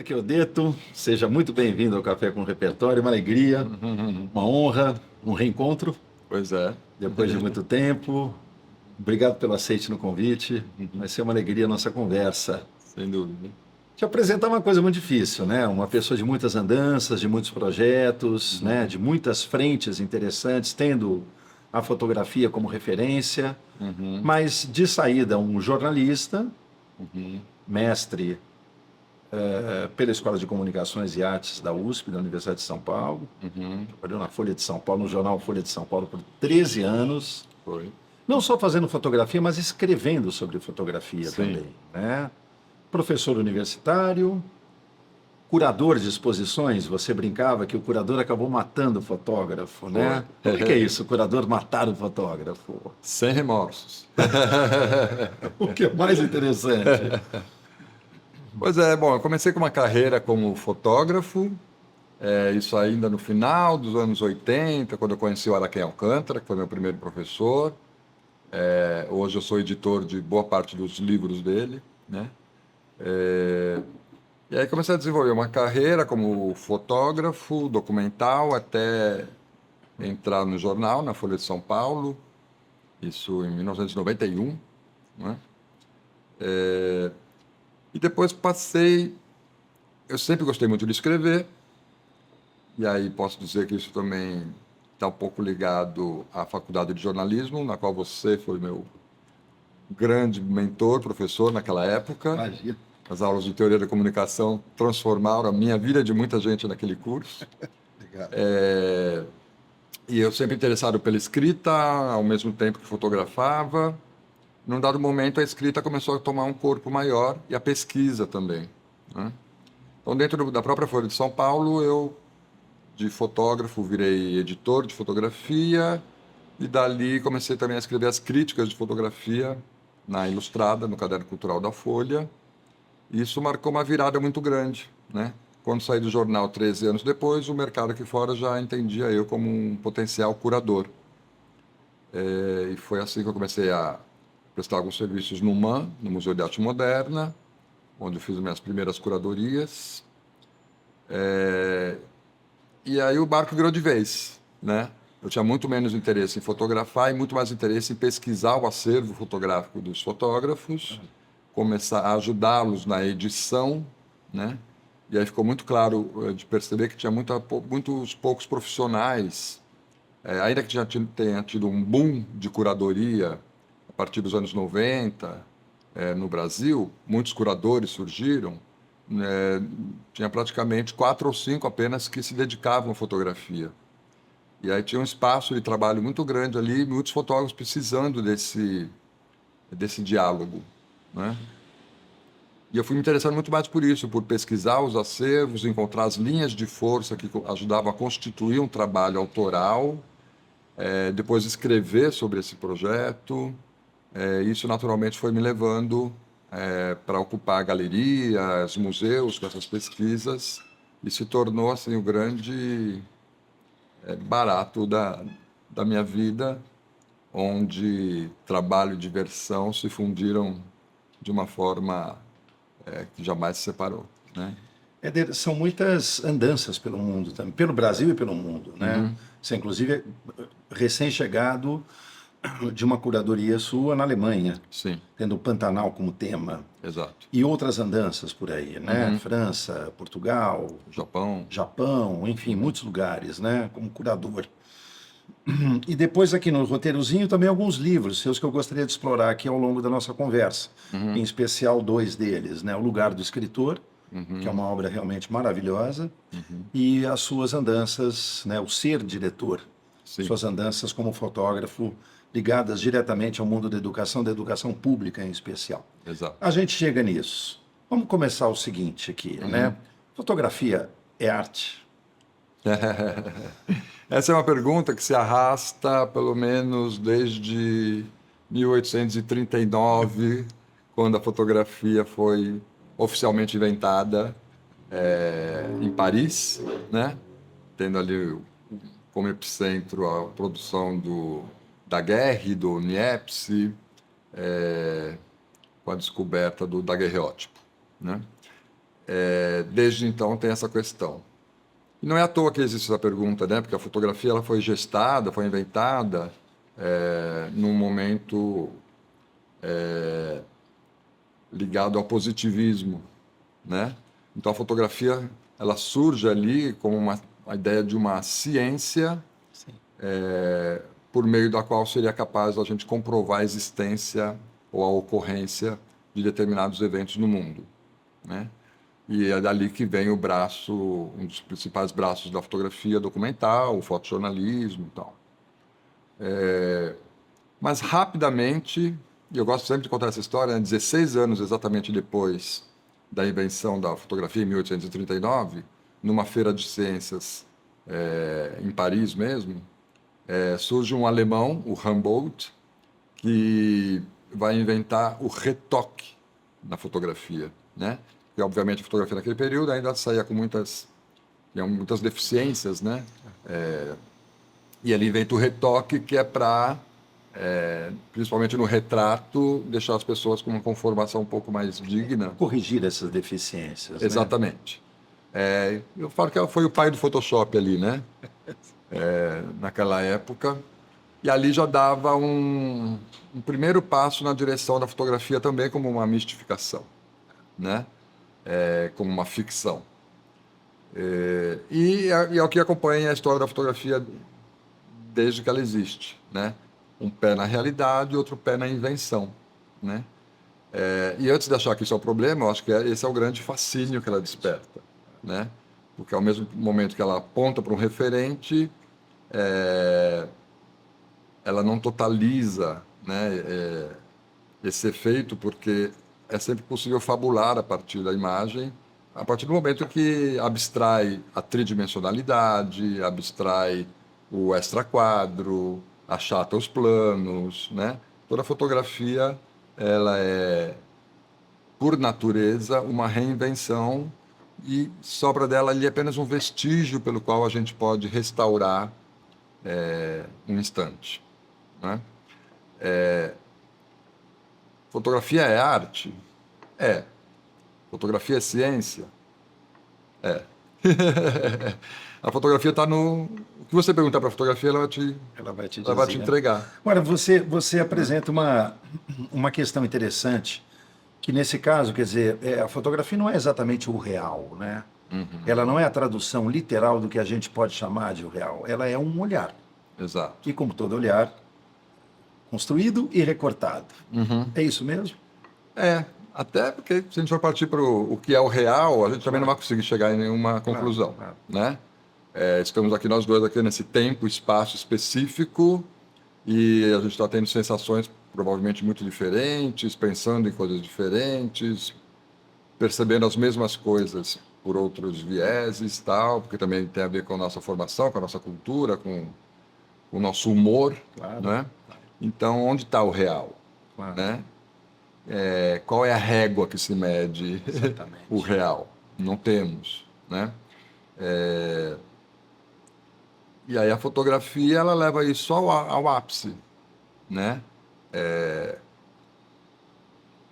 Walter Chiodetto, seja muito bem-vindo ao Café com Repertório, uma alegria, uma honra, um reencontro Pois é, depois de muito tempo. Obrigado pelo aceite no convite, vai ser uma alegria a nossa conversa. sem dúvida. Te apresentar uma coisa muito difícil, né? Uma pessoa de muitas andanças, de muitos projetos, né? De muitas frentes interessantes, tendo a fotografia como referência, mas de saída um jornalista, mestre pela Escola de Comunicações e Artes da USP, da Universidade de São Paulo. Trabalhou na Folha de São Paulo, no jornal Folha de São Paulo, por 13 anos. Foi. Não só fazendo fotografia, mas escrevendo sobre fotografia Sim. também, né? Professor universitário, curador de exposições. Você brincava que o curador acabou matando o fotógrafo, né? Foi. O que é isso, o curador matar o fotógrafo? Sem remorsos. O que é mais interessante? Pois é, bom, eu comecei com uma carreira como fotógrafo, isso ainda no final dos anos 80, quando eu conheci o Araquém Alcântara, que foi meu primeiro professor. Hoje eu sou editor de boa parte dos livros dele, né? E aí comecei a desenvolver uma carreira como fotógrafo, documental, até entrar no jornal, na Folha de São Paulo, isso em 1991, né? E depois passei. Eu sempre gostei muito de escrever, e aí posso dizer que isso também está um pouco ligado à faculdade de jornalismo, na qual você foi meu grande mentor, professor naquela época. Imagina. As aulas de teoria da comunicação transformaram a minha vida e de muita gente naquele curso. Obrigado. E eu sempre interessado pela escrita, ao mesmo tempo que fotografava. Num dado momento, a escrita começou a tomar um corpo maior e a pesquisa também, né? Então, dentro da própria Folha de São Paulo, eu, de fotógrafo, virei editor de fotografia e dali comecei também a escrever as críticas de fotografia na Ilustrada, no Caderno Cultural da Folha. E isso marcou uma virada muito grande, né? Quando saí do jornal 13 anos depois, o mercado aqui fora já entendia eu como um potencial curador. E foi assim que eu comecei a prestar alguns serviços no MAM, no Museu de Arte Moderna, onde eu fiz minhas primeiras curadorias. E aí o barco virou de vez, né? Eu tinha muito menos interesse em fotografar e muito mais interesse em pesquisar o acervo fotográfico dos fotógrafos, começar a ajudá-los na edição, né? E aí ficou muito claro de perceber que tinha muitos poucos profissionais, ainda que tenha tido um boom de curadoria a partir dos anos 90, no Brasil, muitos curadores surgiram, tinha praticamente 4 ou 5 apenas que se dedicavam à fotografia. E aí tinha um espaço de trabalho muito grande ali, muitos fotógrafos precisando desse diálogo, né? E eu fui me interessando muito mais por isso, por pesquisar os acervos, encontrar as linhas de força que ajudavam a constituir um trabalho autoral, depois escrever sobre esse projeto. Isso naturalmente foi me levando para ocupar galerias, museus com essas pesquisas e se tornou assim o grande barato da minha vida, onde trabalho e diversão se fundiram de uma forma que jamais se separou, né? São muitas andanças pelo mundo também, pelo Brasil e pelo mundo, né? Você, inclusive, é recém-chegado de uma curadoria sua na Alemanha, Sim, tendo o Pantanal como tema, exato. e outras andanças por aí, né? França, Portugal, Japão, Japão, enfim, muitos lugares, né? Como curador. E depois aqui no roteirozinho também alguns livros seus que eu gostaria de explorar aqui ao longo da nossa conversa, em especial 2 deles, né? O Lugar do Escritor, que é uma obra realmente maravilhosa, e as suas andanças, né? O Ser Diretor, sim, suas andanças como fotógrafo ligadas diretamente ao mundo da educação pública em especial. exato. A gente chega nisso. Vamos começar o seguinte aqui, né? Fotografia é arte? Essa é uma pergunta que se arrasta pelo menos desde 1839, quando a fotografia foi oficialmente inventada em Paris, né? Tendo ali como epicentro a produção do Daguerre, do Niepce, com a descoberta do daguerreótipo, né? Desde então tem essa questão. E não é à toa que existe essa pergunta, né? Porque a fotografia ela foi gestada, foi inventada num momento ligado ao positivismo, né? Então a fotografia ela surge ali como a ideia de uma ciência Sim. por meio da qual seria capaz a gente comprovar a existência ou a ocorrência de determinados eventos no mundo, né? E é dali que vem o braço, um dos principais braços da fotografia documental, o fotojornalismo e tal. Mas rapidamente, e eu gosto sempre de contar essa história, né? 16 anos exatamente depois da invenção da fotografia, em 1839, numa feira de ciências em Paris mesmo, surge um alemão, o Humboldt, que vai inventar o retoque na fotografia, né? E obviamente a fotografia naquele período ainda saía com muitas deficiências, né? E ele inventa o retoque que é para, principalmente no retrato, deixar as pessoas com uma conformação um pouco mais digna. Corrigir essas deficiências, né? Exatamente. Eu falo que foi o pai do Photoshop ali, né? Naquela época. E ali já dava um primeiro passo na direção da fotografia também como uma mistificação, né? Como uma ficção. E é o que acompanha a história da fotografia desde que ela existe, né? Um pé na realidade e outro pé na invenção, né? E antes de achar que isso é um problema, eu acho que esse é o grande fascínio que ela desperta, né? Porque ao mesmo momento que ela aponta para um referente, ela não totaliza, né, esse efeito, porque é sempre possível fabular a partir da imagem, a partir do momento que abstrai a tridimensionalidade, abstrai o extraquadro, achata os planos, né? Toda fotografia, ela é, por natureza, uma reinvenção e sobra dela ali apenas um vestígio pelo qual a gente pode restaurar um instante, né? Fotografia é arte? É. Fotografia é ciência? É. A fotografia está no. O que você perguntar para a fotografia, Ela vai te ela vai te dizer. entregar. Agora, você apresenta uma questão interessante, que nesse caso, quer dizer, a fotografia não é exatamente o real, né? Ela não é a tradução literal do que a gente pode chamar de o real. Ela é um olhar. Exato. E como todo olhar, construído e recortado. É isso mesmo? Até porque se a gente for partir para o que é o real, a gente também não vai conseguir chegar em nenhuma conclusão, claro. né? Estamos aqui nós dois aqui nesse tempo, espaço específico e a gente está tendo sensações provavelmente muito diferentes, pensando em coisas diferentes, percebendo as mesmas coisas por outros vieses, tal, porque também tem a ver com a nossa formação, com a nossa cultura, com o nosso humor, Claro. né? Então, onde está o real, Claro. né? Qual é a régua que se mede Exatamente. o real? Não temos, né? E aí a fotografia ela leva isso ao ápice, né?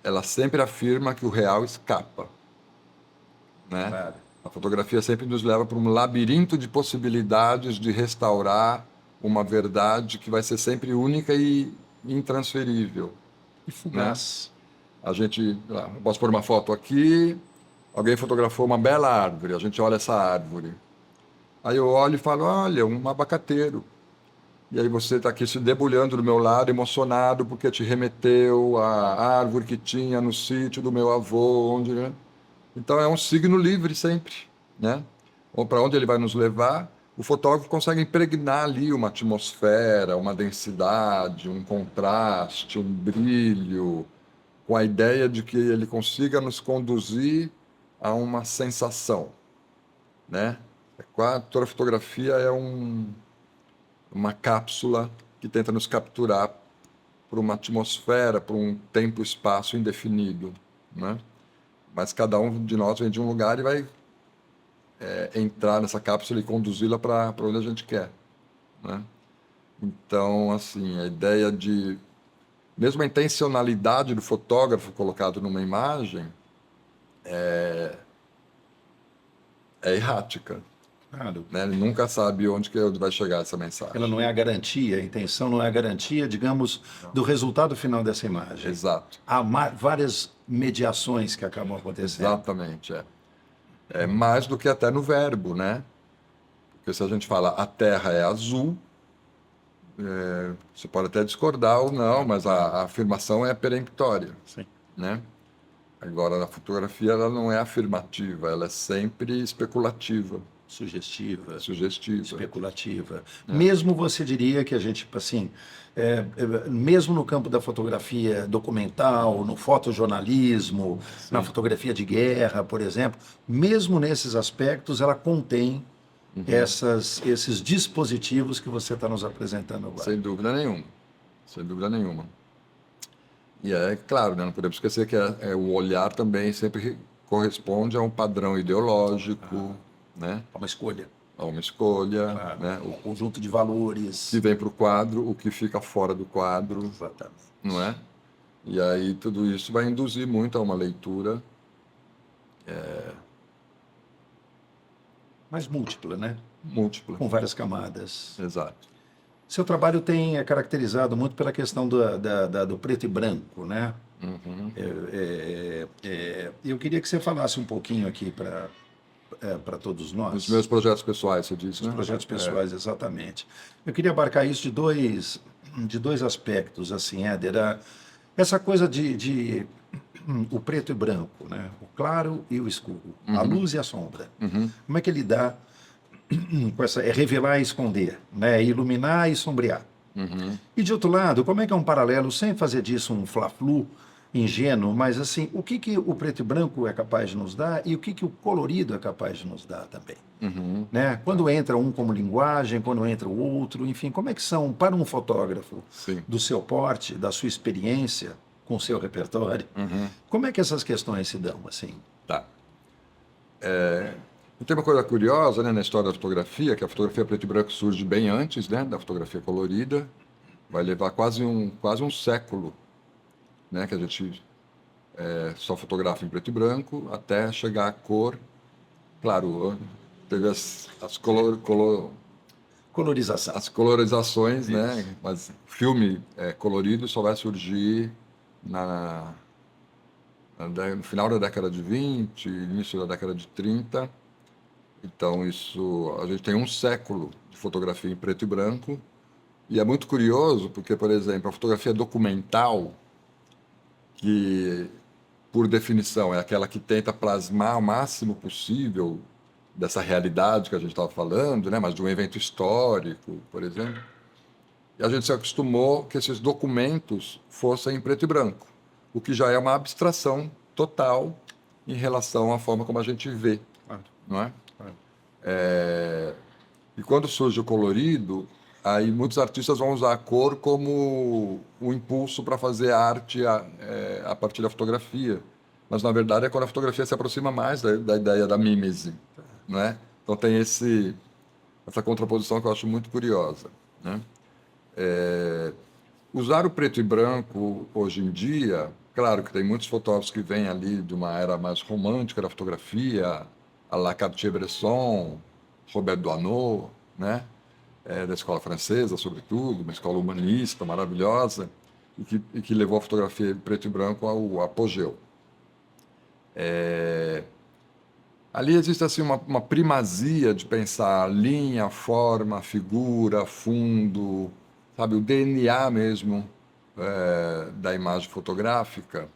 Ela sempre afirma que o real escapa, né? Claro. A fotografia sempre nos leva para um labirinto de possibilidades de restaurar uma verdade que vai ser sempre única e intransferível, E né? fugaz. Eu posso pôr uma foto aqui, alguém fotografou uma bela árvore, a gente olha essa árvore. Aí eu olho e falo, olha, um abacateiro. E aí você está aqui se debulhando do meu lado, emocionado, porque te remeteu à árvore que tinha no sítio do meu avô, onde, né? Então é um signo livre sempre, né? Ou para onde ele vai nos levar, o fotógrafo consegue impregnar ali uma atmosfera, uma densidade, um contraste, um brilho, com a ideia de que ele consiga nos conduzir a uma sensação, né? Toda fotografia é uma cápsula que tenta nos capturar por uma atmosfera, por um tempo-espaço indefinido, né? Mas cada um de nós vem de um lugar e vai entrar nessa cápsula e conduzi-la para onde a gente quer, né? Então, assim, a ideia de mesmo a intencionalidade do fotógrafo colocado numa imagem é errática. Claro. Né? Ele nunca sabe onde vai chegar essa mensagem. Ela não é a garantia, a intenção não é a garantia, digamos, do resultado final dessa imagem. Exato. Há várias mediações que acabam acontecendo. Exatamente, é mais do que até no verbo, né? Porque se a gente fala a terra é azul, você pode até discordar ou não, mas a afirmação é peremptória, Sim. né? Agora, na fotografia, ela não é afirmativa, ela é sempre especulativa, Sugestiva, sugestiva. especulativa. Mesmo você diria que a gente, assim, mesmo no campo da fotografia documental, no fotojornalismo, na fotografia de guerra, por exemplo, mesmo nesses aspectos, ela contém esses dispositivos que você está nos apresentando agora. Sem dúvida nenhuma. Sem dúvida nenhuma. E é claro, né, não podemos esquecer que o olhar também sempre corresponde a um padrão ideológico, né? É uma escolha. A uma escolha, Claro. né? Um conjunto de valores. Que vem para o quadro, o que fica fora do quadro, Exatamente. não é? E aí tudo isso vai induzir muito a uma leitura Mais múltipla, né? múltipla. Com várias camadas. Exato. Seu trabalho é caracterizado muito pela questão do preto e branco, né? Eu queria que você falasse um pouquinho aqui para todos nós. Os meus projetos pessoais, você disse, Os né? projetos pessoais, exatamente. Eu queria abarcar isso de dois aspectos, assim, Éder. Essa coisa de o preto e branco, né? O claro e o escuro, a luz e a sombra. Como é que ele dá com essa, revelar e esconder, né? Iluminar e sombrear. E de outro lado, como é que é um paralelo, sem fazer disso um fla-flu ingênuo, mas assim, o que o preto e branco é capaz de nos dar e o que o colorido é capaz de nos dar também. Né? Quando entra um como linguagem, quando entra o outro, enfim, como é que são, para um fotógrafo Sim. do seu porte, da sua experiência, com o seu repertório, como é que essas questões se dão, assim? Tá. Tem uma coisa curiosa, né, na história da fotografia, que a fotografia preto e branco surge bem antes, né, da fotografia colorida. Vai levar quase um século, né, que a gente só fotografa em preto e branco, até chegar à cor. Claro, teve as Colorização. as colorizações, né, mas o filme colorido só vai surgir no final da década de 20, início da década de 30. Então, a gente tem um século de fotografia em preto e branco. E é muito curioso, porque, por exemplo, a fotografia documental, que, por definição, é aquela que tenta plasmar o máximo possível dessa realidade que a gente estava falando, né? Mas de um evento histórico, por exemplo. E a gente se acostumou que esses documentos fossem em preto e branco, o que já é uma abstração total em relação à forma como a gente vê, não é? E quando surge o colorido, aí muitos artistas vão usar a cor como o impulso para fazer arte a partir da fotografia. Mas, na verdade, é quando a fotografia se aproxima mais da ideia da mímese, não é? Então tem essa contraposição que eu acho muito curiosa, né? Usar o preto e branco hoje em dia, claro que tem muitos fotógrafos que vêm ali de uma era mais romântica da fotografia, a la Cartier-Bresson, Robert Doisneau, né? Da escola francesa, sobretudo, uma escola humanista maravilhosa, e que levou a fotografia em preto e branco ao apogeu. Ali existe assim, uma primazia de pensar linha, forma, figura, fundo, sabe, o DNA mesmo da imagem fotográfica,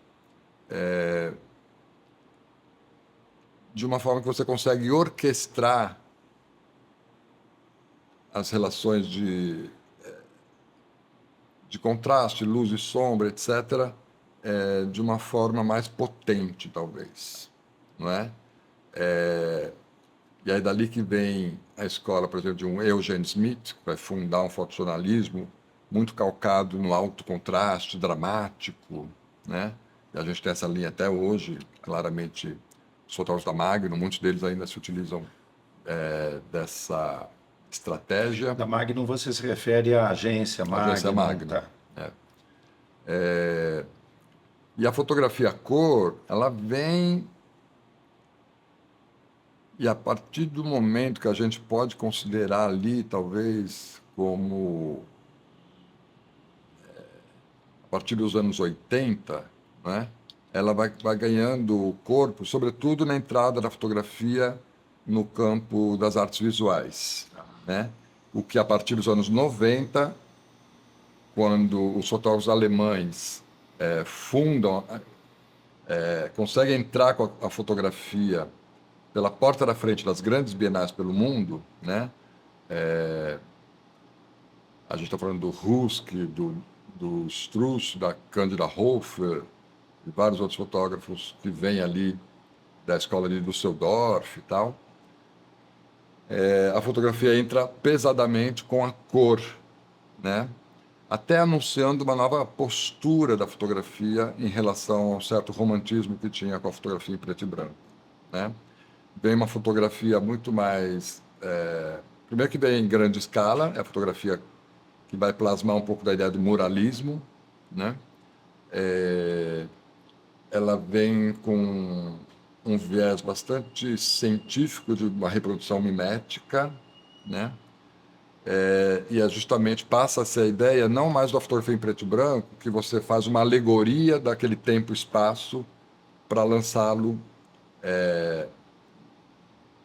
de uma forma que você consegue orquestrar as relações de contraste, luz e sombra, etc., de uma forma mais potente, talvez, não é? E aí dali que vem a escola, por exemplo, de um Eugene Smith, que vai fundar um fotojornalismo muito calcado no alto contraste, dramático, né? E a gente tem essa linha até hoje, claramente, os fotógrafos da Magnum, muitos deles ainda se utilizam dessa estratégia. Da Magnum você se refere à agência Magnum. Agência Magnum. Tá. E a fotografia a cor, ela vem E a partir do momento que a gente pode considerar ali, talvez, como a partir dos anos 80, né, ela vai ganhando corpo, sobretudo na entrada da fotografia no campo das artes visuais, né? O que a partir dos anos 90, quando os fotógrafos alemães fundam, conseguem entrar com a fotografia pela porta da frente das grandes bienais pelo mundo, né? A gente está falando do Rusk, do Struss, da Cândida Hofer, e vários outros fotógrafos que vêm ali da escola de Düsseldorf e tal. A fotografia entra pesadamente com a cor, né? Até anunciando uma nova postura da fotografia em relação a um certo romantismo que tinha com a fotografia em preto e branco, né? Vem uma fotografia muito mais... primeiro que vem em grande escala, é a fotografia que vai plasmar um pouco da ideia do muralismo, né? Ela vem com um viés bastante científico de uma reprodução mimética, né? E justamente passa a ser a ideia não mais da fotografia em preto e branco, que você faz uma alegoria daquele tempo e espaço para lançá-lo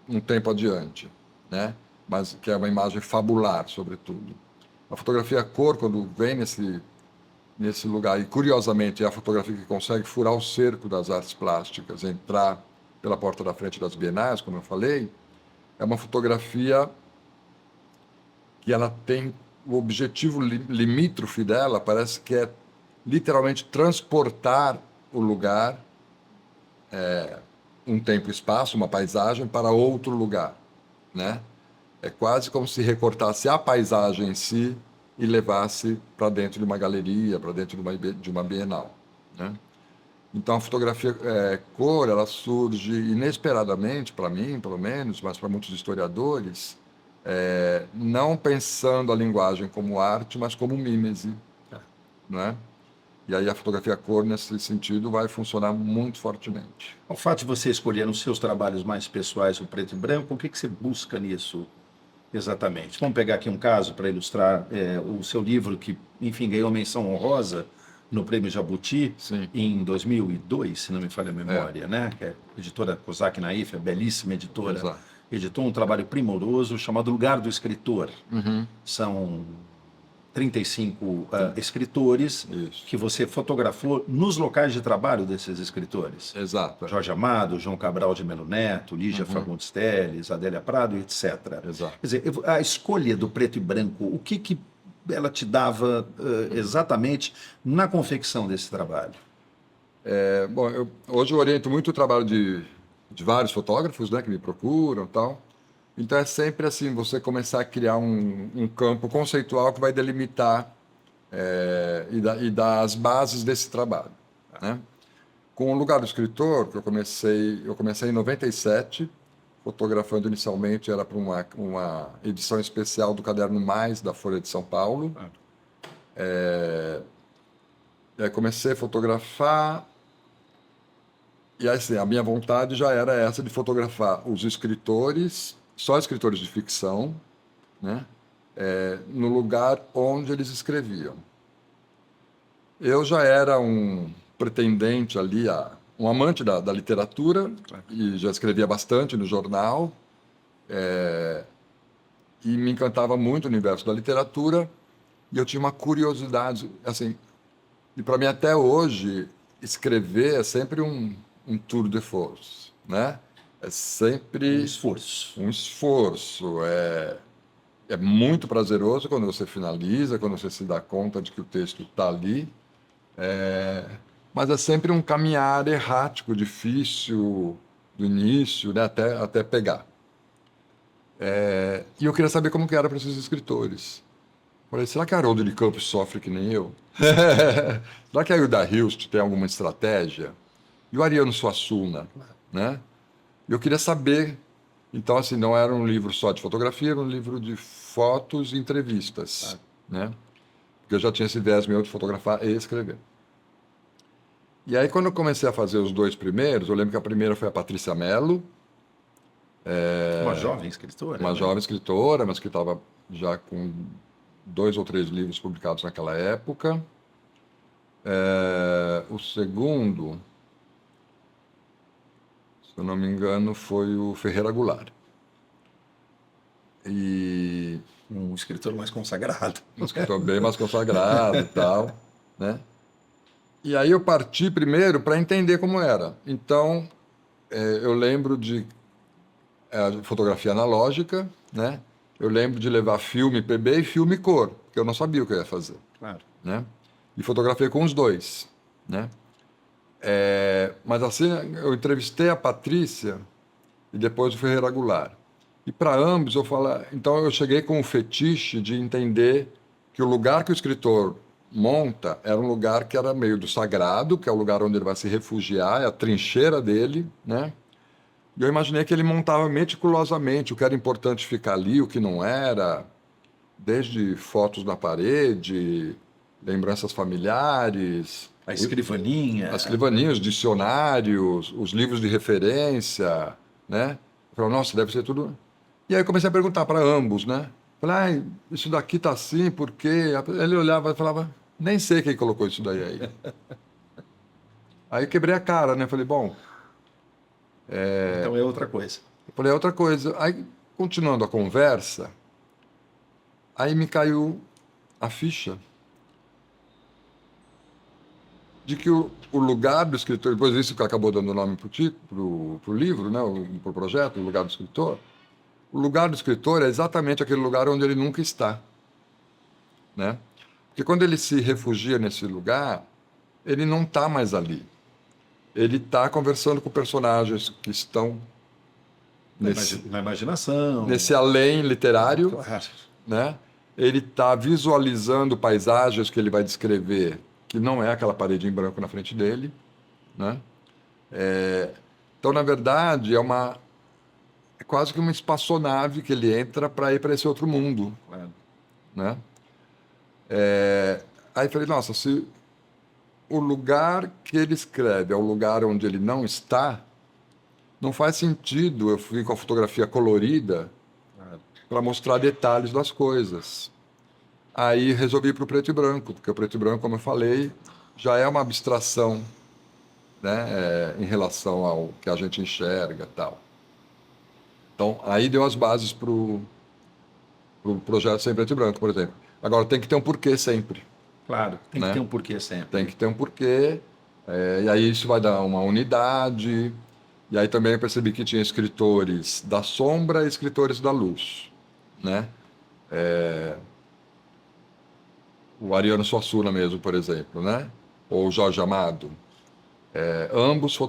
um tempo adiante, né? Mas que é uma imagem fabular, sobretudo. A fotografia a cor, quando vem nesse lugar, e curiosamente é a fotografia que consegue furar o cerco das artes plásticas, entrar pela porta da frente das bienais, como eu falei, é uma fotografia que ela tem o objetivo limítrofe dela, parece que é literalmente transportar o lugar, um tempo e espaço, uma paisagem, para outro lugar, né? É quase como se recortasse a paisagem em si e levasse para dentro de uma galeria, para dentro de uma bienal, né? Então a fotografia cor, ela surge inesperadamente, para mim, pelo menos, mas para muitos historiadores, não pensando a linguagem como arte, mas como mímese, né? E aí a fotografia cor, nesse sentido, vai funcionar muito fortemente. O fato de você escolher nos seus trabalhos mais pessoais o preto e branco, o que você busca nisso exatamente? Vamos pegar aqui um caso para ilustrar o seu livro que, enfim, ganhou menção honrosa no Prêmio Jabuti Sim. em 2002, se não me falha a memória, né? Que é a editora Kozak Naif, a belíssima editora, Exato. editou um trabalho primoroso chamado Lugar do Escritor. São 35 escritores Isso. que você fotografou nos locais de trabalho desses escritores. Exato. Jorge Amado, João Cabral de Melo Neto, Lígia Fagundes Telles, Adélia Prado, etc. Exato. Quer dizer, a escolha do preto e branco, o que ela te dava exatamente na confecção desse trabalho? Bom, hoje eu oriento muito o trabalho de vários fotógrafos, né, que me procuram e tal. Então é sempre assim, você começar a criar um campo conceitual que vai delimitar e dar as bases desse trabalho, né? Com o Lugar do Escritor, que eu comecei em 97, fotografando inicialmente, era para uma edição especial do Caderno Mais, da Folha de São Paulo. E aí comecei a fotografar, e assim, a minha vontade já era essa de fotografar os escritores, só escritores de ficção, né? No lugar onde eles escreviam. Eu já era um pretendente ali, um amante da literatura, e já escrevia bastante no jornal, e me encantava muito o universo da literatura, e eu tinha uma curiosidade, assim, e para mim até hoje, escrever é sempre um tour de force, né? É sempre Esforço. um esforço, é muito prazeroso quando você finaliza, quando você se dá conta de que o texto está ali, mas é sempre um caminhar errático, difícil do início, né, até pegar. E eu queria saber como que era para esses escritores. Falei, será que Haroldo de Campos sofre que nem eu? Será que a Hilda Hilst tem alguma estratégia? E o Ariano Suassuna, né? Eu queria saber. Então, assim, não era um livro só de fotografia, era um livro de fotos e entrevistas, né? Porque eu já tinha esse viés meu de fotografar e escrever. E aí, quando eu comecei a fazer os dois primeiros, eu lembro que a primeira foi a Patrícia Mello, Uma jovem escritora. Uma né? jovem escritora, mas que estava já com 2 ou 3 livros publicados naquela época. O segundo, se eu não me engano, foi o Ferreira Goulart. E Um escritor mais consagrado. um escritor bem mais consagrado e tal, né? E aí eu parti primeiro para entender como era. Então, eu lembro de fotografia analógica, né? Eu lembro de levar filme PB e filme cor, porque eu não sabia o que eu ia fazer, Claro. né? E fotografei com os dois, né? Mas assim, eu entrevistei a Patrícia e depois o Ferreira Goulart. E para ambos eu falo, então eu cheguei com o fetiche de entender que o lugar que o escritor monta era um lugar que era meio do sagrado, que é o lugar onde ele vai se refugiar, é a trincheira dele, né? E eu imaginei que ele montava meticulosamente o que era importante ficar ali, o que não era, desde fotos na parede, lembranças familiares, A escrivaninha. as escrivaninhas, os dicionários, os livros de referência, né? Eu falei, nossa, deve ser tudo. E aí eu comecei a perguntar para ambos, né? Falei, isso daqui tá assim, por quê? Ele olhava e falava, nem sei quem colocou isso daí aí. Aí eu quebrei a cara, né? Falei, bom, Então é outra coisa. eu falei, outra coisa. Aí, continuando a conversa, aí me caiu a ficha de que o lugar do escritor, depois disso que acabou dando nome para o livro, né, para o projeto, o lugar do escritor, o lugar do escritor é exatamente aquele lugar onde ele nunca está, né? Porque quando ele se refugia nesse lugar, ele não está mais ali. Ele está conversando com personagens que estão Na imaginação. nesse além literário, Claro. né? Ele está visualizando paisagens que ele vai descrever, que não é aquela parede em branco na frente dele, né? Então, na verdade, é quase que uma espaçonave que ele entra para ir para esse outro mundo, Claro. né? Aí falei, nossa, se o lugar que ele escreve é o lugar onde ele não está, não faz sentido eu fui com a fotografia colorida Claro. para mostrar detalhes das coisas. Aí resolvi ir para o preto e branco, porque o preto e branco, como eu falei, já é uma abstração, né, em relação ao que a gente enxerga e tal. Então, aí deu as bases para o projeto Sem Preto e Branco, por exemplo. Agora, tem que ter um porquê sempre. Claro. Tem Né? que ter um porquê sempre. Tem que ter um porquê, e aí isso vai dar uma unidade. E aí também eu percebi que tinha escritores da sombra e escritores da luz, né? O Ariano Suassuna mesmo, por exemplo, né? Ou o Jorge Amado. Ambos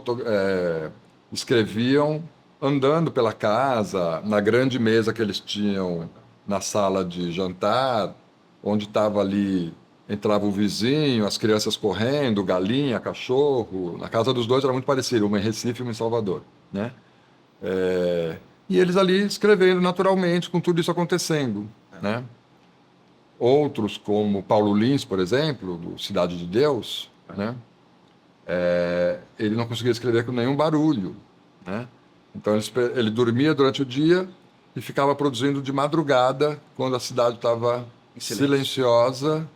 escreviam andando pela casa, na grande mesa que eles tinham na sala de jantar, onde estava ali, entrava o vizinho, as crianças correndo, galinha, cachorro. Na casa dos dois era muito parecido, uma em Recife e uma em Salvador, né? E eles ali escrevendo naturalmente, com tudo isso acontecendo, né? Outros, como Paulo Lins, por exemplo, do Cidade de Deus, né? Ele não conseguia escrever com nenhum barulho, né? Então ele dormia durante o dia e ficava produzindo de madrugada, quando a cidade estava silenciosa,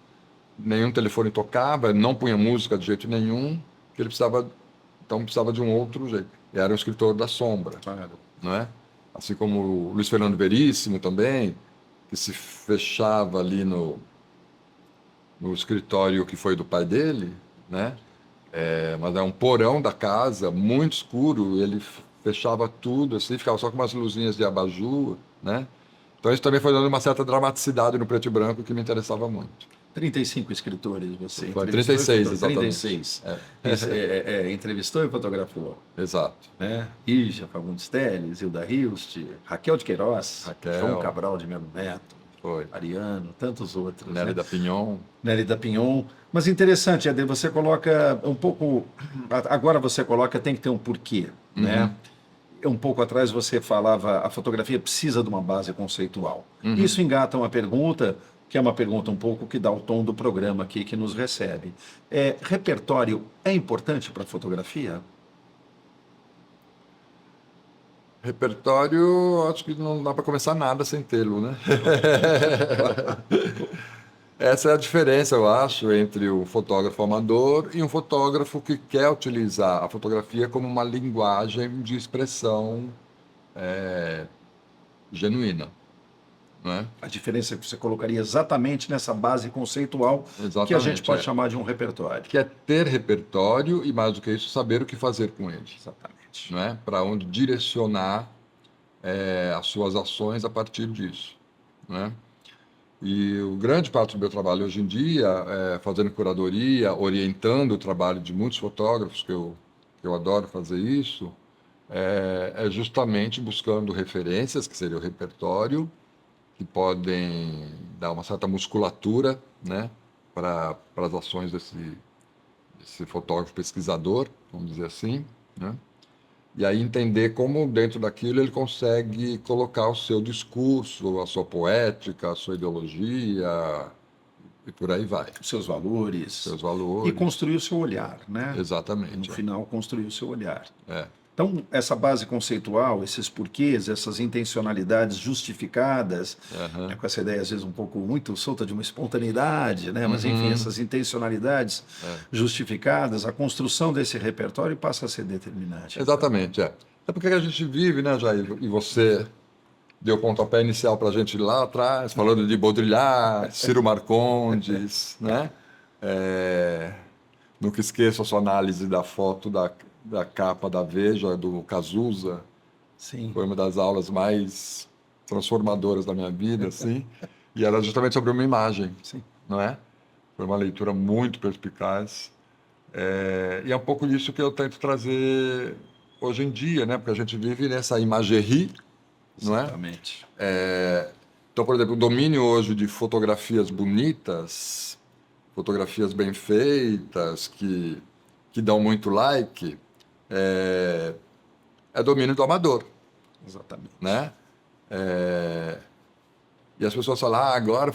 nenhum telefone tocava, não punha música de jeito nenhum, que ele precisava de um outro jeito. E era um escritor da sombra, Claro. não é? Assim como o Luiz Fernando Veríssimo também, que se fechava ali no escritório que foi do pai dele, né? Mas é um porão da casa, muito escuro, ele fechava tudo, assim, ficava só com umas luzinhas de abajur, né? Então isso também foi dando uma certa dramaticidade no preto e branco que me interessava muito. 35 escritores você Foi entrevistou. 36, exatamente. 36. Entrevistou e fotografou. Exato. Né? Ija Fagundes Telles, Hilda Hilst, Raquel de Queiroz, Raquel. João Cabral de Melo Neto, Foi. Ariano, tantos outros. Nelly né? da Pignon. Nelly da Pignon. Mas interessante, Ade, você coloca um pouco. Agora você coloca, tem que ter um porquê. Né? Um pouco atrás você falava, a fotografia precisa de uma base conceitual. Isso engata uma pergunta, que é uma pergunta um pouco que dá o tom do programa aqui que nos recebe. Repertório é importante para a fotografia? Repertório, acho que não dá para começar nada sem tê-lo, né? Essa é a diferença, eu acho, entre um fotógrafo amador e um fotógrafo que quer utilizar a fotografia como uma linguagem de expressão genuína, né? A diferença é que você colocaria exatamente nessa base conceitual que a gente Exatamente, pode chamar de um repertório. Que é ter repertório e, mais do que isso, saber o que fazer com ele, Exatamente. né? Para onde direcionar as suas ações a partir disso, né? E o grande parte do meu trabalho hoje em dia é fazendo curadoria, orientando o trabalho de muitos fotógrafos, que eu adoro fazer isso, é justamente buscando referências, que seria o repertório, que podem dar uma certa musculatura, né, para as ações desse fotógrafo pesquisador, vamos dizer assim, né? E aí entender como dentro daquilo ele consegue colocar o seu discurso, a sua poética, a sua ideologia e por aí vai. Os seus valores. Seus E valores. construir o seu olhar, né? No Exatamente. final, construir o seu olhar. É. Então, essa base conceitual, esses porquês, essas intencionalidades justificadas, né, com essa ideia, às vezes, um pouco muito solta de uma espontaneidade, né? Mas, enfim, essas intencionalidades justificadas, a construção desse repertório passa a ser determinante. Exatamente, é. É porque a gente vive, né, Jair? E você deu o pontapé inicial para a gente lá atrás, falando de Baudrillard, Ciro Marcondes, né? Nunca esqueço a sua análise da foto da capa da Veja, do Cazuza. Sim. Foi uma das aulas mais transformadoras da minha vida, assim. E era justamente sobre uma imagem, Sim. não é? Foi uma leitura muito perspicaz. E é um pouco disso que eu tento trazer hoje em dia, né? Porque a gente vive nessa imagerie, não é? Exatamente. Então, por exemplo, o domínio hoje de fotografias bonitas, fotografias bem feitas, que dão muito like, é domínio do amador, Exatamente. né? E as pessoas falam, agora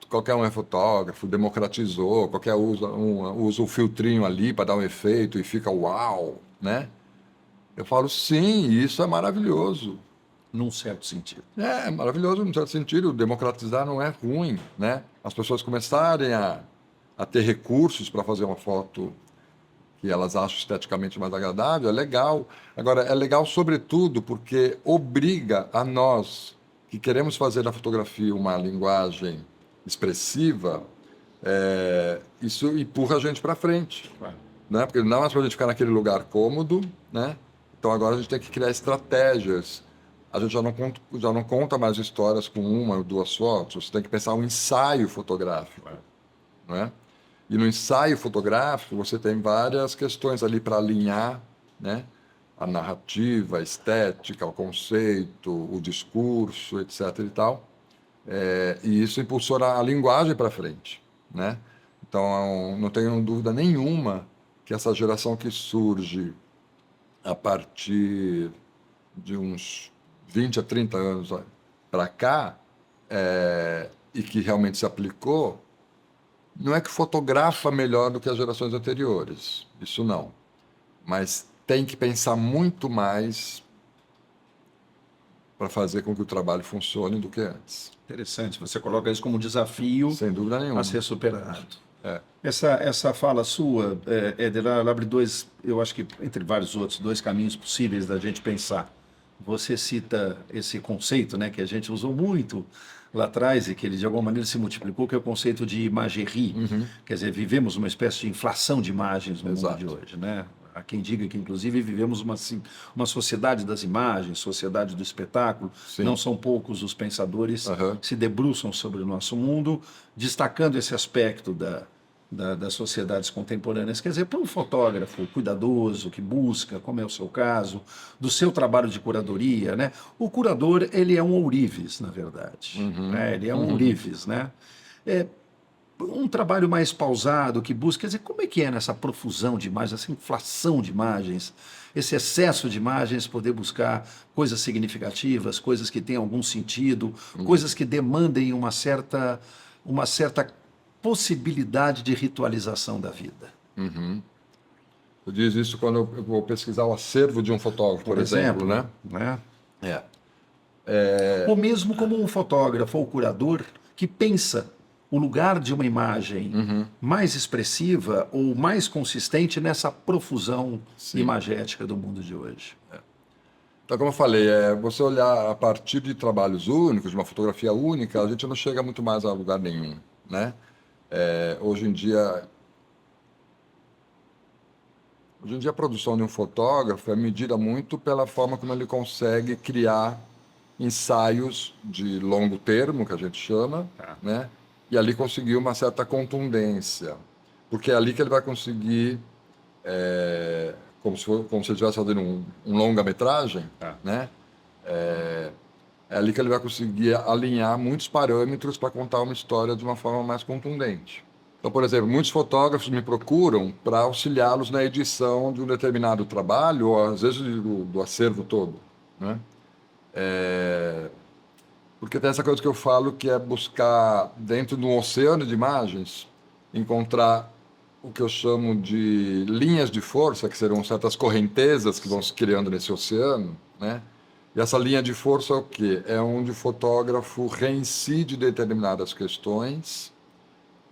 qualquer um é fotógrafo, democratizou, qualquer usa o filtrinho ali para dar um efeito e fica uau, né? Eu falo, sim, isso é maravilhoso. Num certo sentido. É maravilhoso num certo sentido, democratizar não é ruim, né? As pessoas começarem a ter recursos para fazer uma foto que elas acham esteticamente mais agradável, é legal. Agora, é legal sobretudo porque obriga a nós, que queremos fazer da fotografia uma linguagem expressiva, isso empurra a gente para frente, né? Porque não é mais para a gente ficar naquele lugar cômodo, né? Então agora a gente tem que criar estratégias. A gente já não conta mais histórias com uma ou duas fotos, você tem que pensar um ensaio fotográfico, né? E no ensaio fotográfico você tem várias questões ali para alinhar, né? A narrativa, a estética, o conceito, o discurso, etc. e tal. E isso impulsiona a linguagem para frente, né? Então, não tenho dúvida nenhuma que essa geração que surge a partir de uns 20 a 30 anos para cá, e que realmente se aplicou, não é que fotografa melhor do que as gerações anteriores, isso não. Mas tem que pensar muito mais para fazer com que o trabalho funcione do que antes. Interessante. Você coloca isso como um desafio Sem dúvida nenhuma. a ser superado. Essa fala sua, Éder, ela abre dois, eu acho que entre vários outros, dois caminhos possíveis da gente pensar. Você cita esse conceito, né, que a gente usou muito lá atrás e que ele de alguma maneira se multiplicou, que é o conceito de imagerie. Quer dizer, vivemos uma espécie de inflação de imagens no mundo de hoje, né? Há quem diga que, inclusive, vivemos uma sociedade das imagens, sociedade do espetáculo. Sim. Não são poucos os pensadores que se debruçam sobre o nosso mundo, destacando esse aspecto das sociedades contemporâneas. Quer dizer, para um fotógrafo cuidadoso, que busca, como é o seu caso, do seu trabalho de curadoria, né? O curador, ele é um ourives, na verdade. Né? Ele é um ourives, né? Um trabalho mais pausado, que busca, quer dizer, como é que é nessa profusão de imagens, essa inflação de imagens, esse excesso de imagens, poder buscar coisas significativas, coisas que tenham algum sentido, coisas que demandem uma certa possibilidade de ritualização da vida. Eu diz isso quando eu vou pesquisar o acervo de um fotógrafo, por exemplo, né? Ou mesmo como um fotógrafo ou curador que pensa o lugar de uma imagem mais expressiva ou mais consistente nessa profusão imagética do mundo de hoje. Então, como eu falei, você olhar a partir de trabalhos únicos, de uma fotografia única, a gente não chega muito mais a lugar nenhum, né? Hoje em dia, a produção de um fotógrafo é medida muito pela forma como ele consegue criar ensaios de longo termo, que a gente chama, né? E ali conseguir uma certa contundência, porque é ali que ele vai conseguir, como se ele estivesse fazendo um longa-metragem, né? É ali que ele vai conseguir alinhar muitos parâmetros para contar uma história de uma forma mais contundente. Então, por exemplo, muitos fotógrafos me procuram para auxiliá-los na edição de um determinado trabalho, ou às vezes do acervo todo, né? Porque tem essa coisa que eu falo que é buscar, dentro de um oceano de imagens, encontrar o que eu chamo de linhas de força, que serão certas correntezas que vão se criando nesse oceano, né? E essa linha de força é o quê? É onde o fotógrafo reincide determinadas questões,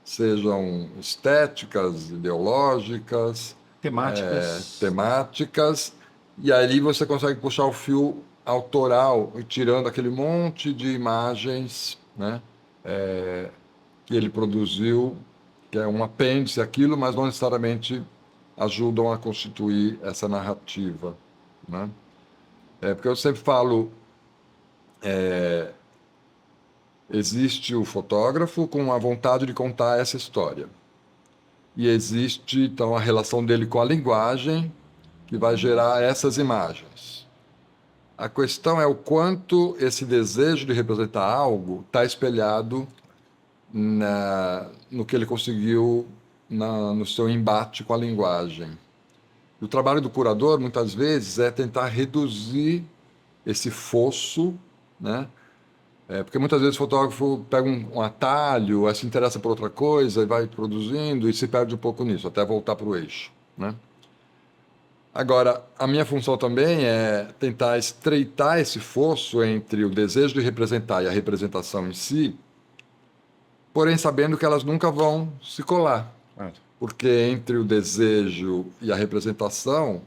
sejam estéticas, ideológicas, temáticas, e aí você consegue puxar o fio autoral, tirando aquele monte de imagens, né, que ele produziu, que é um apêndice àquilo, mas não necessariamente ajudam a constituir essa narrativa, né? Porque eu sempre falo, existe o fotógrafo com a vontade de contar essa história. E existe, então, a relação dele com a linguagem, que vai gerar essas imagens. A questão é o quanto esse desejo de representar algo está espelhado no que ele conseguiu no seu embate com a linguagem. O trabalho do curador, muitas vezes, é tentar reduzir esse fosso, né? Porque muitas vezes o fotógrafo pega um atalho, se interessa por outra coisa e vai produzindo e se perde um pouco nisso, até voltar para o eixo, né? Agora, a minha função também é tentar estreitar esse fosso entre o desejo de representar e a representação em si, porém sabendo que elas nunca vão se colar. Porque entre o desejo e a representação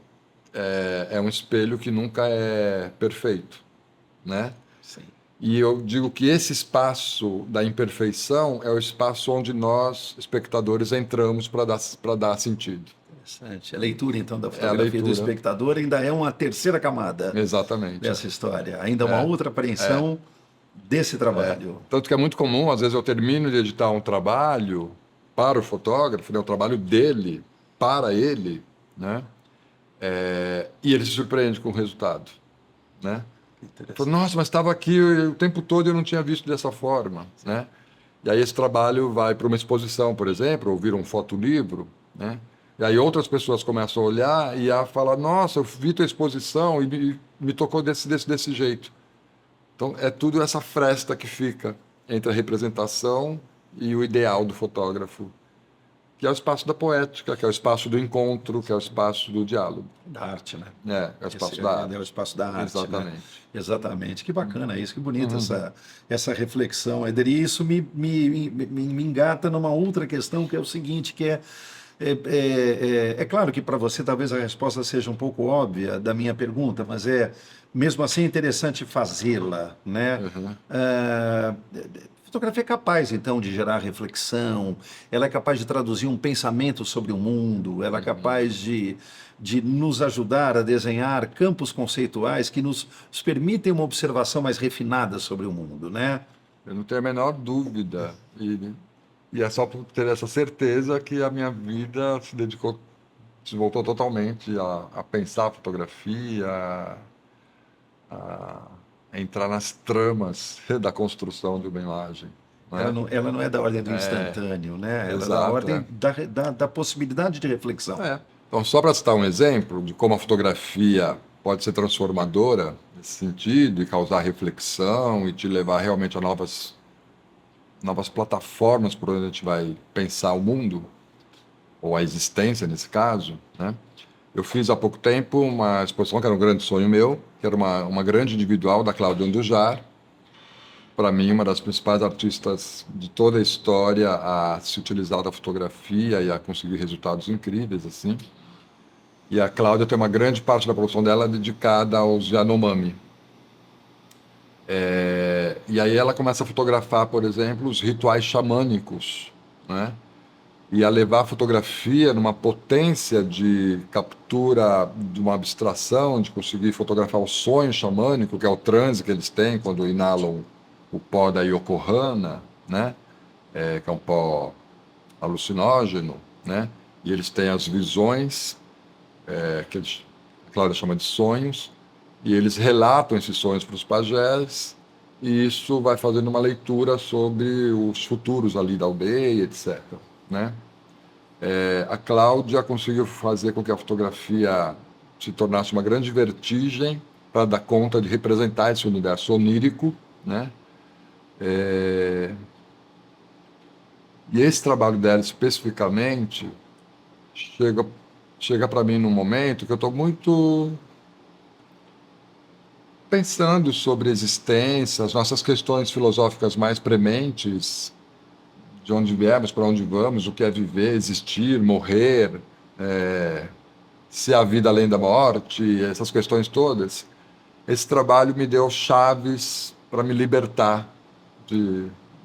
é um espelho que nunca é perfeito, né? Sim. E eu digo que esse espaço da imperfeição é o espaço onde nós, espectadores, entramos para dar sentido. Interessante. A leitura, então, da fotografia do espectador ainda é uma terceira camada. Exatamente. Dessa história. Ainda uma outra apreensão desse trabalho. Tanto que é muito comum, às vezes eu termino de editar um trabalho para o fotógrafo, né, o trabalho dele, para ele, né? E ele se surpreende com o resultado, né? Falo, nossa, mas estava aqui o tempo todo e eu não tinha visto dessa forma, né? E aí esse trabalho vai para uma exposição, por exemplo, ou vira um fotolivro, né? E aí outras pessoas começam a olhar e a falar, nossa, eu vi tua exposição e me tocou desse jeito. Então é tudo essa fresta que fica entre a representação e o ideal do fotógrafo, que é o espaço da poética, que é o espaço do encontro, que é o espaço do diálogo. Da arte, né? É o espaço da arte. É o espaço da arte. Exatamente. Né? Exatamente. Que bacana isso, que bonita essa reflexão, Éder. E isso me engata numa outra questão, que é o seguinte, que é claro que para você talvez a resposta seja um pouco óbvia da minha pergunta, mas mesmo assim interessante fazê-la, né? Fotografia é capaz, então, de gerar reflexão, ela é capaz de traduzir um pensamento sobre o mundo, ela é capaz de nos ajudar a desenhar campos conceituais que nos permitem uma observação mais refinada sobre o mundo, né? Eu não tenho a menor dúvida. E é só por ter essa certeza que a minha vida se voltou totalmente a pensar a fotografia, a entrar nas tramas da construção de uma imagem. Né? Ela não é da ordem do instantâneo, né? Ela é da ordem da possibilidade de reflexão. Então, só para citar um exemplo de como a fotografia pode ser transformadora nesse sentido e causar reflexão e te levar realmente a novas plataformas por onde a gente vai pensar o mundo, ou a existência nesse caso, né? Eu fiz há pouco tempo uma exposição que era um grande sonho meu, que era uma grande individual da Cláudia Andujar, para mim, uma das principais artistas de toda a história a se utilizar da fotografia e a conseguir resultados incríveis, assim. E a Cláudia tem uma grande parte da produção dela dedicada aos Yanomami. E aí ela começa a fotografar, por exemplo, os rituais xamânicos, né? E a levar a fotografia numa potência de captura de uma abstração, de conseguir fotografar o sonho xamânico, que é o transe que eles têm quando inalam o pó da Yokohana, né? Que é um pó alucinógeno, né? E eles têm as visões, que a Cláudia chama de sonhos, e eles relatam esses sonhos para os pajés, e isso vai fazendo uma leitura sobre os futuros ali da aldeia, etc., né? A Cláudia conseguiu fazer com que a fotografia se tornasse uma grande vertigem para dar conta de representar esse universo onírico, né? E esse trabalho dela especificamente chega para mim num momento que eu estou muito pensando sobre a existência, as nossas questões filosóficas mais prementes, de onde viemos, para onde vamos, o que é viver, existir, morrer, se há vida além da morte, essas questões todas. Esse trabalho me deu chaves para me libertar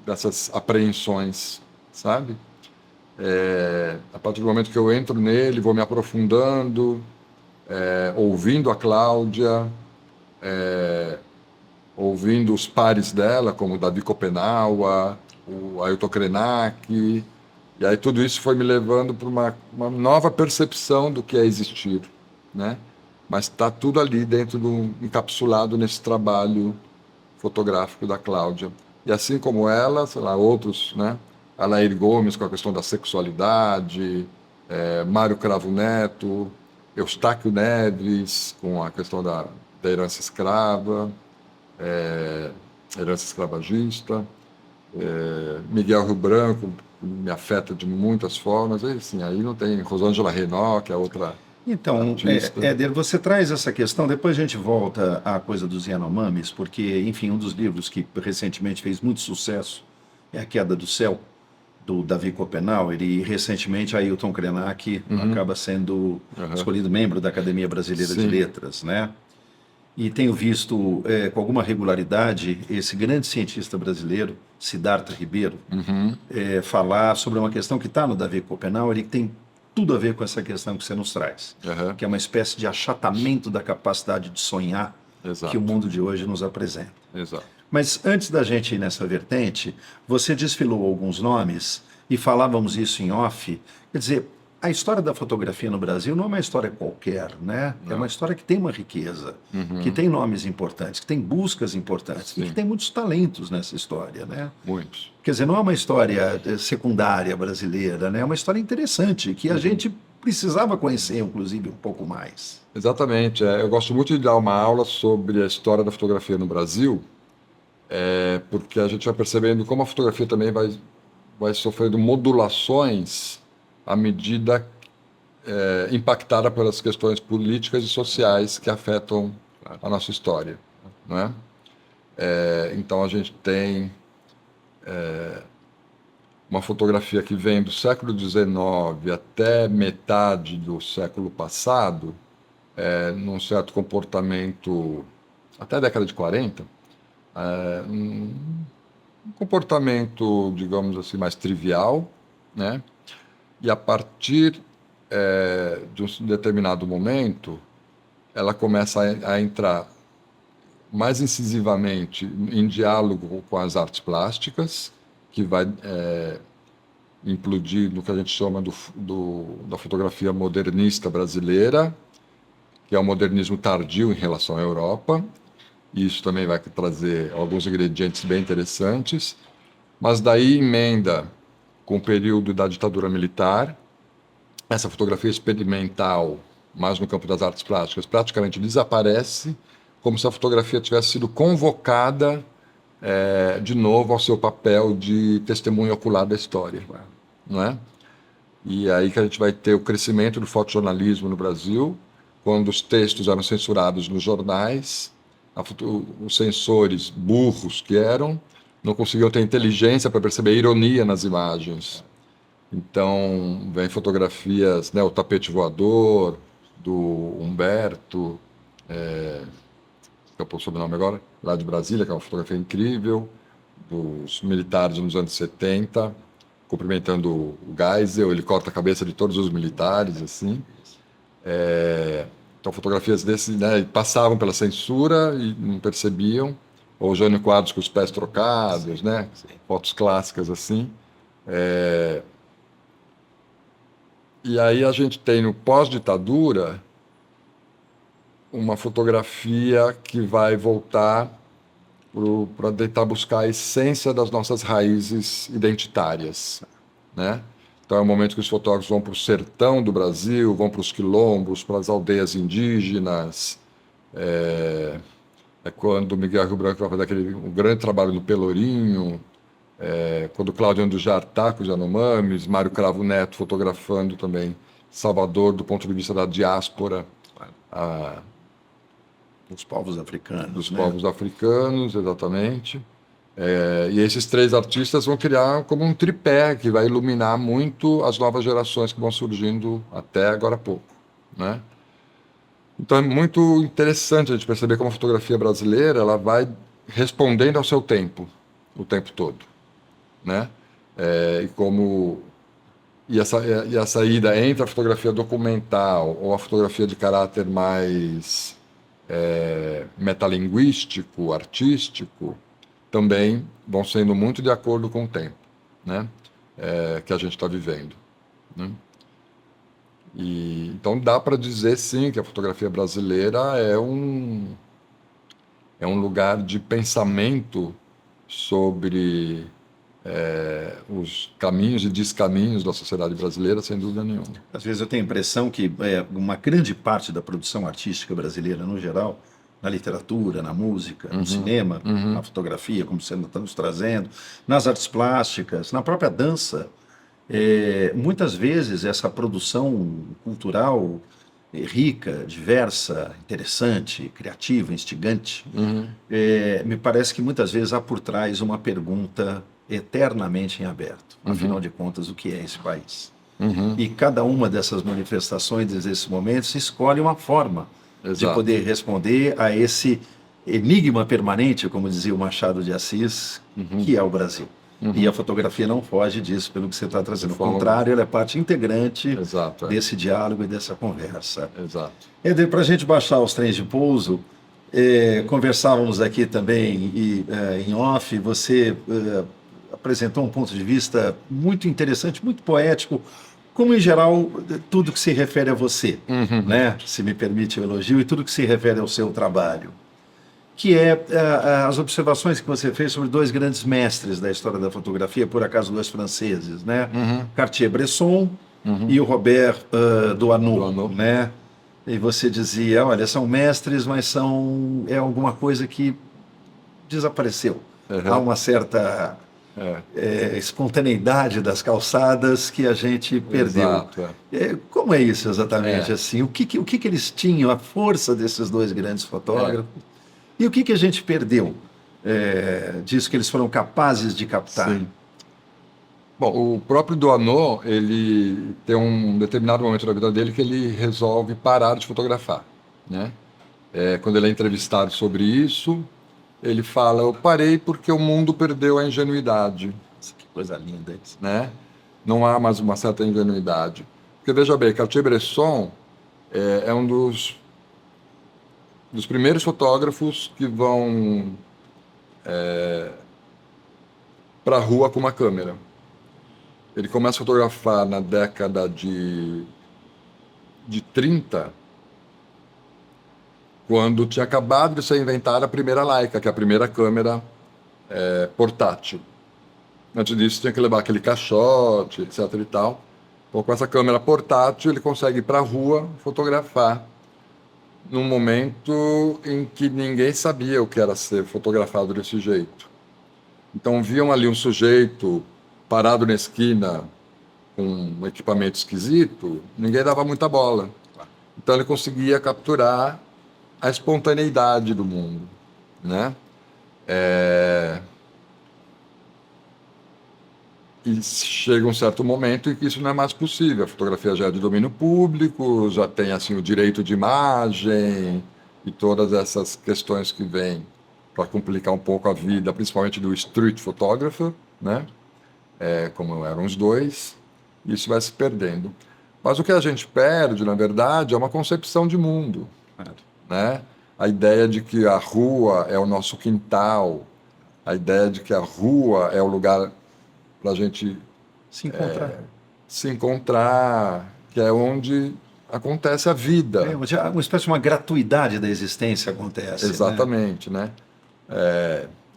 dessas apreensões, sabe? A partir do momento que eu entro nele, vou me aprofundando, ouvindo a Cláudia, ouvindo os pares dela, como o Davi Kopenawa, o Ailton Krenak, e aí tudo isso foi me levando para uma nova percepção do que é existir, né? Mas está tudo ali dentro encapsulado nesse trabalho fotográfico da Cláudia. E assim como ela, sei lá, outros, né? Alair Gomes com a questão da sexualidade, Mário Cravo Neto, Eustáquio Neves com a questão da herança escrava, herança escravagista, Miguel Rio Branco me afeta de muitas formas, e, assim, aí não tem Rosângela Renault, que é outra Então, artista. Éder, você traz essa questão, depois a gente volta à coisa dos Yanomamis, porque, enfim, um dos livros que recentemente fez muito sucesso é A Queda do Céu, do Davi Kopenhauer, e recentemente Ailton Krenak acaba sendo escolhido membro da Academia Brasileira de Sim. Letras, né? E tenho visto com alguma regularidade esse grande cientista brasileiro, Siddhartha Ribeiro, falar sobre uma questão que está no Davi Kopenhauer e que tem tudo a ver com essa questão que você nos traz, que é uma espécie de achatamento da capacidade de sonhar Exato. que o mundo de hoje nos apresenta. Exato. Mas antes da gente ir nessa vertente, você desfilou alguns nomes e falávamos isso em off. Quer dizer, a história da fotografia no Brasil não é uma história qualquer, né? É uma história que tem uma riqueza, que tem nomes importantes, que tem buscas importantes e que tem muitos talentos nessa história, né? Muitos. Quer dizer, não é uma história secundária brasileira, né? É uma história interessante que a gente precisava conhecer, inclusive, um pouco mais. Exatamente. Eu gosto muito de dar uma aula sobre a história da fotografia no Brasil, porque a gente vai percebendo como a fotografia também vai sofrendo modulações à medida impactada pelas questões políticas e sociais que afetam a nossa história, não é? Então a gente tem uma fotografia que vem do século XIX até metade do século passado, num certo comportamento, até a década de 40, um comportamento, digamos assim, mais trivial, né? E a partir de um determinado momento, ela começa a entrar mais incisivamente em diálogo com as artes plásticas, que vai implodir no que a gente chama da fotografia modernista brasileira, que é o modernismo tardio em relação à Europa. E isso também vai trazer alguns ingredientes bem interessantes. Mas daí emenda com o período da ditadura militar, essa fotografia experimental, mais no campo das artes plásticas, praticamente desaparece, como se a fotografia tivesse sido convocada de novo ao seu papel de testemunho ocular da história, não é? E aí que a gente vai ter o crescimento do fotojornalismo no Brasil, quando os textos eram censurados nos jornais, os censores burros que eram, não conseguiam ter inteligência para perceber a ironia nas imagens. Então, vem fotografias, né, o tapete voador, do Humberto, que eu posso o sobrenome agora, lá de Brasília, que é uma fotografia incrível, dos militares nos anos 70, cumprimentando o Geisel, ele corta a cabeça de todos os militares, assim. Então, fotografias desses, né, passavam pela censura e não percebiam. Ou Jânio Quadros com os pés trocados, né? Fotos clássicas assim. E aí a gente tem no pós-ditadura uma fotografia que vai voltar para tentar buscar a essência das nossas raízes identitárias, né? Então é o momento que os fotógrafos vão para o sertão do Brasil, vão para os quilombos, para as aldeias indígenas. É quando Miguel Rio Branco vai fazer um grande trabalho no Pelourinho, quando Cláudio Andujar está com os Yanomamis, Mário Cravo Neto fotografando também Salvador do ponto de vista da diáspora, Os povos africanos. dos né? povos africanos, exatamente. E esses três artistas vão criar como um tripé que vai iluminar muito as novas gerações que vão surgindo até agora há pouco, né? Então é muito interessante a gente perceber como a fotografia brasileira ela vai respondendo ao seu tempo, o tempo todo, né? E essa ida entre a fotografia documental ou a fotografia de caráter mais metalinguístico, artístico, também vão sendo muito de acordo com o tempo, né? Que a gente está vivendo, né? Então dá para dizer sim que a fotografia brasileira é um lugar de pensamento sobre os caminhos e descaminhos da sociedade brasileira, sem dúvida nenhuma. Às vezes eu tenho a impressão que uma grande parte da produção artística brasileira, no geral, na literatura, na música, no cinema, na fotografia, como você está nos trazendo, nas artes plásticas, na própria dança, muitas vezes essa produção cultural rica, diversa, interessante, criativa, instigante, me parece que muitas vezes há por trás uma pergunta eternamente em aberto. Afinal de contas, o que é esse país? E cada uma dessas manifestações, desses momentos, escolhe uma forma de poder responder a esse enigma permanente, como dizia o Machado de Assis, que é o Brasil. E a fotografia não foge disso, pelo que você está trazendo. Ao contrário, ela é parte integrante desse diálogo e dessa conversa. Para a gente baixar os trens de pouso, conversávamos aqui também em off, você apresentou um ponto de vista muito interessante, muito poético, como em geral tudo que se refere a você, né? Se me permite o elogio, e tudo que se refere ao seu trabalho, que as observações que você fez sobre dois grandes mestres da história da fotografia, por acaso dois franceses, né? Cartier-Bresson e o Robert Doisneau, né? E você dizia, olha, são mestres, mas é alguma coisa que desapareceu. Há uma certa espontaneidade das calçadas que a gente perdeu. Como é isso exatamente assim? O que eles tinham, a força desses dois grandes fotógrafos? E o que a gente perdeu disso que eles foram capazes de captar? Sim. Bom, o próprio Doisneau, ele tem um determinado momento da vida dele que ele resolve parar de fotografar, né? Quando ele é entrevistado sobre isso, ele fala, eu parei porque o mundo perdeu a ingenuidade. Que coisa linda isso. Né? Não há mais uma certa ingenuidade. Porque, veja bem, Cartier-Bresson é um dos primeiros fotógrafos que vão para a rua com uma câmera. Ele começa a fotografar na década de 30, quando tinha acabado de ser inventada a primeira Leica, que é a primeira câmera portátil. Antes disso, tinha que levar aquele caixote, etc. e tal. Então, com essa câmera portátil, ele consegue ir para a rua fotografar num momento em que ninguém sabia o que era ser fotografado desse jeito. Então, viam ali um sujeito parado na esquina, com um equipamento esquisito, ninguém dava muita bola. Então ele conseguia capturar a espontaneidade do mundo, né? E chega um certo momento em que isso não é mais possível. A fotografia já é de domínio público, já tem assim o direito de imagem e todas essas questões que vêm para complicar um pouco a vida, principalmente do street photographer, né? Como eram os dois, isso vai se perdendo. Mas o que a gente perde, na verdade, é uma concepção de mundo, né? A ideia de que a rua é o nosso quintal, a ideia de que a rua é o lugar para a gente se encontrar, que é onde acontece a vida. Uma espécie de uma gratuidade da existência acontece. Exatamente, né?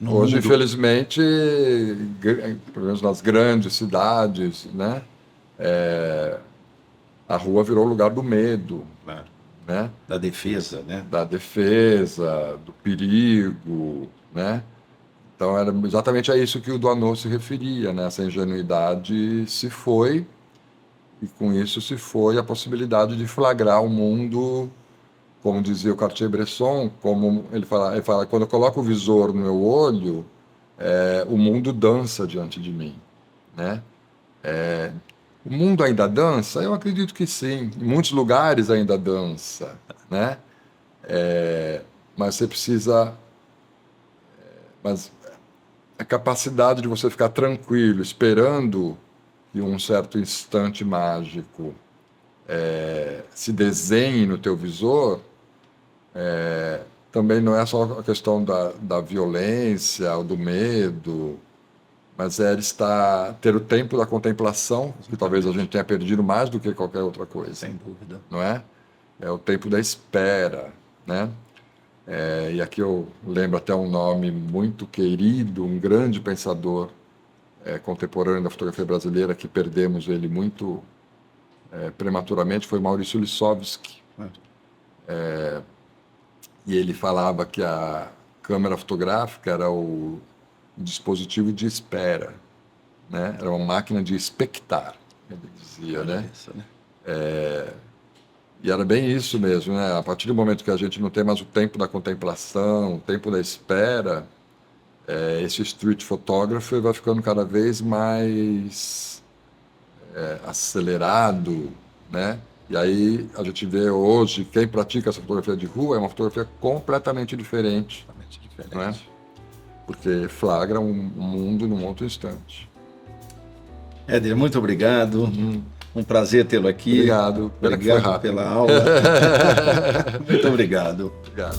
mundo. Hoje, infelizmente, pelo menos nas grandes cidades, né? A rua virou o lugar do medo, né? Da defesa, né? Da defesa, do perigo, né? Então, era exatamente a isso que o Doisneau se referia, né? Essa ingenuidade se foi, e com isso se foi a possibilidade de flagrar o mundo, como dizia o Cartier-Bresson, como ele fala, quando eu coloco o visor no meu olho, o mundo dança diante de mim, né? O mundo ainda dança? Eu acredito que sim. Em muitos lugares ainda dança, né? Mas você precisa... Mas a capacidade de você ficar tranquilo, esperando que um certo instante mágico se desenhe no teu visor, também não é só a questão da violência ou do medo, mas ter o tempo da contemplação, que talvez a gente tenha perdido mais do que qualquer outra coisa. Sem dúvida. Não é? É o tempo da espera, né? E aqui eu lembro até um nome muito querido, um grande pensador contemporâneo da fotografia brasileira, que perdemos ele muito prematuramente, foi Maurício Lissovsky. E ele falava que a câmera fotográfica era o dispositivo de espera, né? Era uma máquina de expectar, ele dizia, né? Isso, né? E era bem isso mesmo, né? A partir do momento que a gente não tem mais o tempo da contemplação, o tempo da espera, esse street photographer vai ficando cada vez mais acelerado, né? E aí a gente vê hoje, quem pratica essa fotografia de rua é uma fotografia completamente diferente, não é? Porque flagra um mundo num outro instante. Éder, muito obrigado. Um prazer tê-lo aqui. Obrigado. Obrigado pela aula. Muito obrigado. Obrigado.